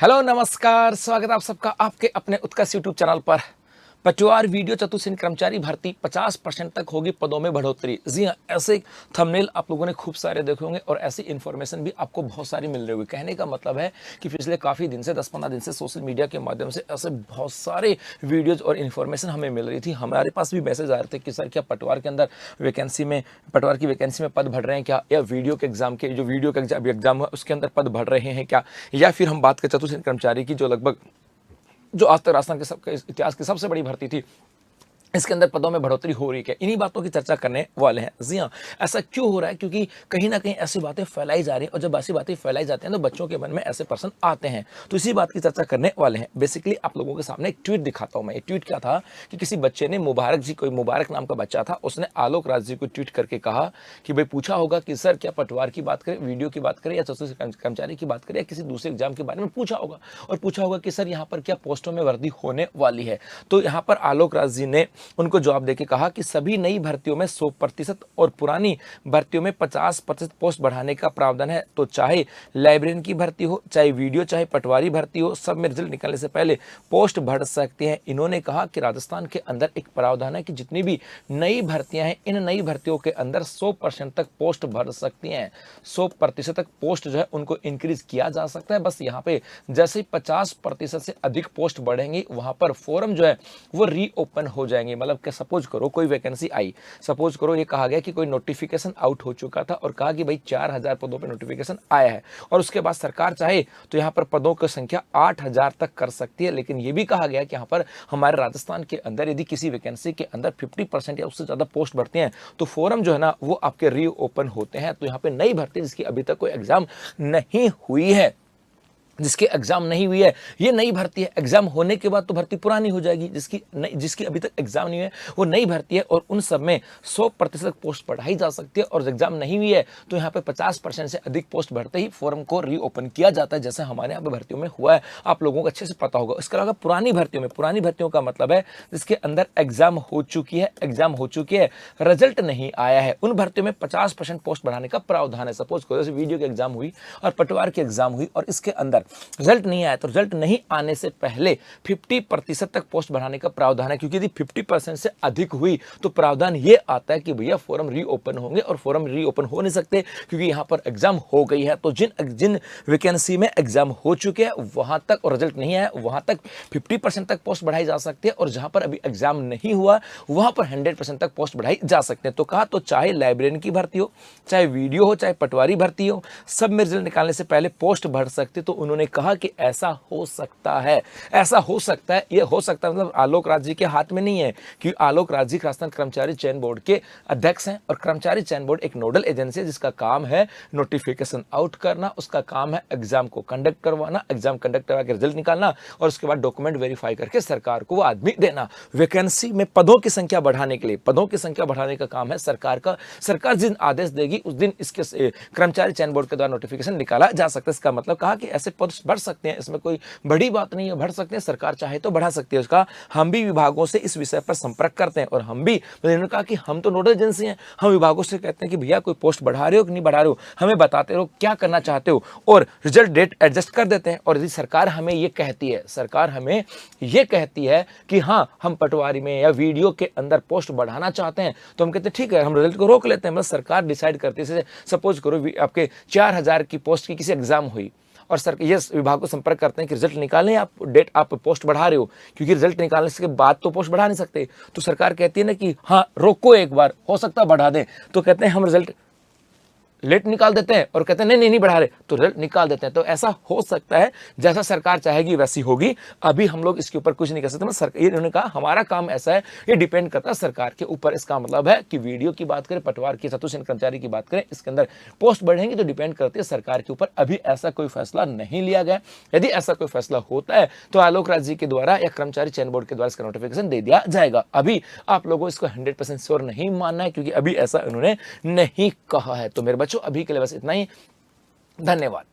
Hello नमस्कार, स्वागत है आप सबका आपके अपने उत्कर्ष यूट्यूब चैनल पर। पटवार वीडियो चतुर्थ कर्मचारी भर्ती 50% तक होगी पदों में बढ़ोतरी। जी हाँ, ऐसे थंबनेल आप लोगों ने खूब सारे देखे होंगे और ऐसी इन्फॉर्मेशन भी आपको बहुत सारी मिल रही होगी। कहने का मतलब है कि पिछले काफ़ी दिन से 10-15 दिन से सोशल मीडिया के माध्यम से ऐसे बहुत सारे वीडियोज़ और इन्फॉर्मेशन हमें मिल रही थी। हमारे पास भी मैसेज आ रहे थे कि सर क्या पटवार के अंदर पटवार की वैकेंसी में पद बढ़ रहे हैं क्या, या वीडियो के एग्जाम हुआ उसके अंदर पद बढ़ रहे हैं क्या, या फिर हम बात करें चतुर्थ कर्मचारी की जो आज तक राजस्थान के इतिहास की सबसे बड़ी भर्ती थी, इसके अंदर पदों में बढ़ोतरी हो रही है। इन्हीं बातों की चर्चा करने वाले हैं। जी हाँ, ऐसा क्यों हो रहा है? क्योंकि कहीं ना कहीं ऐसी बातें फैलाई जा रही हैं और जब ऐसी बातें फैलाई जाती हैं तो बच्चों के मन में ऐसे प्रश्न आते हैं। तो इसी बात की चर्चा करने वाले हैं। बेसिकली आप लोगों के सामने एक ट्वीट दिखाता हूँ मैं। एक ट्वीट क्या था कि किसी बच्चे ने मुबारक नाम का बच्चा था, उसने आलोक राज जी को ट्वीट करके कहा कि भाई पूछा होगा कि सर क्या पटवार की बात करें, वीडियो की बात करें या चतुर्थ कर्मचारी की बात करें या किसी दूसरे एग्जाम के बारे में पूछा होगा, और पूछा होगा कि सर यहाँ पर क्या पोस्टों में वृद्धि होने वाली है। तो यहाँ पर आलोक राज जी ने उनको जवाब देके कहा कि सभी नई भर्तियों में 100% और पुरानी भर्तियों में 50% पोस्ट बढ़ाने का प्रावधान है। तो चाहे लाइब्रेरियन की भर्ती हो, चाहे वीडियो, चाहे पटवारी भर्ती हो, सब में रिजल्ट निकलने से पहले पोस्ट बढ़ सकती हैं। इन्होंने कहा कि राजस्थान के अंदर एक प्रावधान है कि जितनी भी नई भर्तियां हैं, इन नई भर्तियों के अंदर 100% तक पोस्ट बढ़ सकती हैं। 100% तक पोस्ट जो है उनको इंक्रीज किया जा सकता है। बस यहाँ पे जैसे ही 50% से अधिक पोस्ट बढ़ेंगी, वहां पर फॉर्म जो है वो रीओपन हो जाएंगे। मतलब कि सपोज करो कोई वैकेंसी आई, सपोज करो ये कहा गया कि कोई नोटिफिकेशन आउट हो चुका था और कहा कि भाई 4000 पदों पे नोटिफिकेशन आया है, और उसके बाद सरकार चाहे तो यहाँ पर पदों की संख्या 8000 तक कर सकती है। लेकिन ये भी कहा गया कि यहाँ पर हमारे राजस्थान के अंदर यदि किसी वैकेंसी के अंदर 50% या उससे ज्यादा पोस्ट बढ़ती हैं तो फॉर्म जो है ना वो आपके रीओपन होते हैं। तो यहाँ पे नई भर्ती जिसकी अभी तक कोई एग्जाम नहीं हुई है, ये नई भर्ती है। एग्जाम होने के बाद तो भर्ती पुरानी हो जाएगी। जिसकी अभी तक एग्जाम नहीं है वो नई भर्ती है, और उन सब में 100% पोस्ट बढ़ाई जा सकती है। और एग्जाम नहीं हुई है तो यहाँ पे 50% से अधिक पोस्ट बढ़ते ही फॉर्म को रीओपन किया जाता है, जैसे हमारे यहाँ पे भर्तियों में हुआ है। आप लोगों को अच्छे से पता होगा। इसके अलावा पुरानी भर्तियों का मतलब है जिसके अंदर एग्जाम हो चुकी है, रिजल्ट नहीं आया है, उन भर्तियों में 50% पोस्ट बढ़ाने का प्रावधान है। सपोज करो जैसे वीडियो की एग्जाम हुई और पटवार की एग्जाम हुई और इसके अंदर रिजल्ट नहीं आया, तो रिजल्ट नहीं आने से पहले 50% तक पोस्ट बढ़ाने का प्रावधान है। क्योंकि यदि 50% से अधिक हुई तो प्रावधान ये आता है कि भैया फॉर्म रीओपन होंगे, और फॉर्म रीओपन हो नहीं सकते क्योंकि यहां पर एग्जाम हो गई है। तो जिन वैकेंसी में एग्जाम हो चुके हैं वहां तक और रिजल्ट नहीं आया, वहां तक 50% तक पोस्ट बढ़ाई जा सकती है, और जहां पर अभी एग्जाम नहीं हुआ वहां पर 100% तक पोस्ट बढ़ाई जा सकते हैं। तो कहा तो चाहे लाइब्रेरियन की भर्ती हो, चाहे वीडियो हो, चाहे पटवारी भर्ती हो, सब में रिजल्ट निकालने से पहले पोस्ट बढ़ सकती। तो उन्होंने कहा कि ऐसा हो सकता है। ये हो सकता है मतलब आलोक राज जी के हाथ में नहीं है, कि आलोक राज जी राजस्थान कर्मचारी चयन बोर्ड के अध्यक्ष हैं, और कर्मचारी चयन बोर्ड एक नोडल एजेंसी है जिसका काम है नोटिफिकेशन आउट करना, उसका काम है एग्जाम को कंडक्ट करवाना, एग्जाम कंडक्ट करवा के रिजल्ट निकालना, और उसके बाद डॉक्यूमेंट वेरीफाई करके सरकार को वो आदमी देना। वैकेंसी में पदों की संख्या बढ़ाने का काम है सरकार का। सरकार जिस आदेश देगी उस दिन इसके कर्मचारी चयन बोर्ड के द्वारा नोटिफिकेशन निकाला जा सकता है। इसका मतलब कहा कि ऐसे पद बढ़ सकते हैं, इसमें कोई बड़ी बात नहीं है, बढ़ सकते हैं, सरकार चाहे तो बढ़ा सकती है। उसका हम भी विभागों से इस विषय पर संपर्क करते हैं, और उन्होंने कहा कि हम तो नोडल एजेंसी हैं, हम विभागों से कहते हैं कि भैया कोई पोस्ट बढ़ा रहे हो कि नहीं बढ़ा रहे हो, हमें बताते रहो क्या करना चाहते हो, और रिजल्ट डेट एडजस्ट कर देते हैं। और यदि सरकार हमें ये कहती है कि हाँ हम पटवारी में या वीडियो के अंदर पोस्ट बढ़ाना चाहते हैं, तो हम कहते हैं ठीक है, हम रिजल्ट को रोक लेते हैं। मतलब सरकार डिसाइड करती है। सपोज करो आपके 4000 की पोस्ट की किसी एग्जाम हुई और सर ये विभाग को संपर्क करते हैं कि रिजल्ट निकालें, आप पोस्ट बढ़ा रहे हो, क्योंकि रिजल्ट निकालने के बाद तो पोस्ट बढ़ा नहीं सकते। तो सरकार कहती है ना कि हाँ रोको एक बार, हो सकता है बढ़ा दें, तो कहते हैं हम रिजल्ट लेट निकाल देते हैं, और कहते हैं नहीं बढ़ा रहे, तो रिजल्ट निकाल देते हैं। तो ऐसा हो सकता है, जैसा सरकार चाहेगी वैसी होगी। अभी हम लोग इसके ऊपर कुछ नहीं कर सकते। इन्होंने कहा हमारा काम ऐसा है, ये डिपेंड करता है सरकार के ऊपर। इसका मतलब है कि वीडियो की बात करें, पटवार की चतुर्थ कर्मचारी की बात करें, इसके अंदर पोस्ट बढ़ेंगे तो डिपेंड करती है सरकार के ऊपर। अभी ऐसा कोई फैसला नहीं लिया गया। यदि ऐसा कोई फैसला होता है तो आलोक राज जी के द्वारा या कर्मचारी चयन बोर्ड के द्वारा इसका नोटिफिकेशन दे दिया जाएगा। अभी आप लोगों को इसको 100% श्योर नहीं मानना है, क्योंकि अभी ऐसा उन्होंने नहीं कहा है। तो मेरे बच्चों अभी के लिए बस इतना ही। धन्यवाद।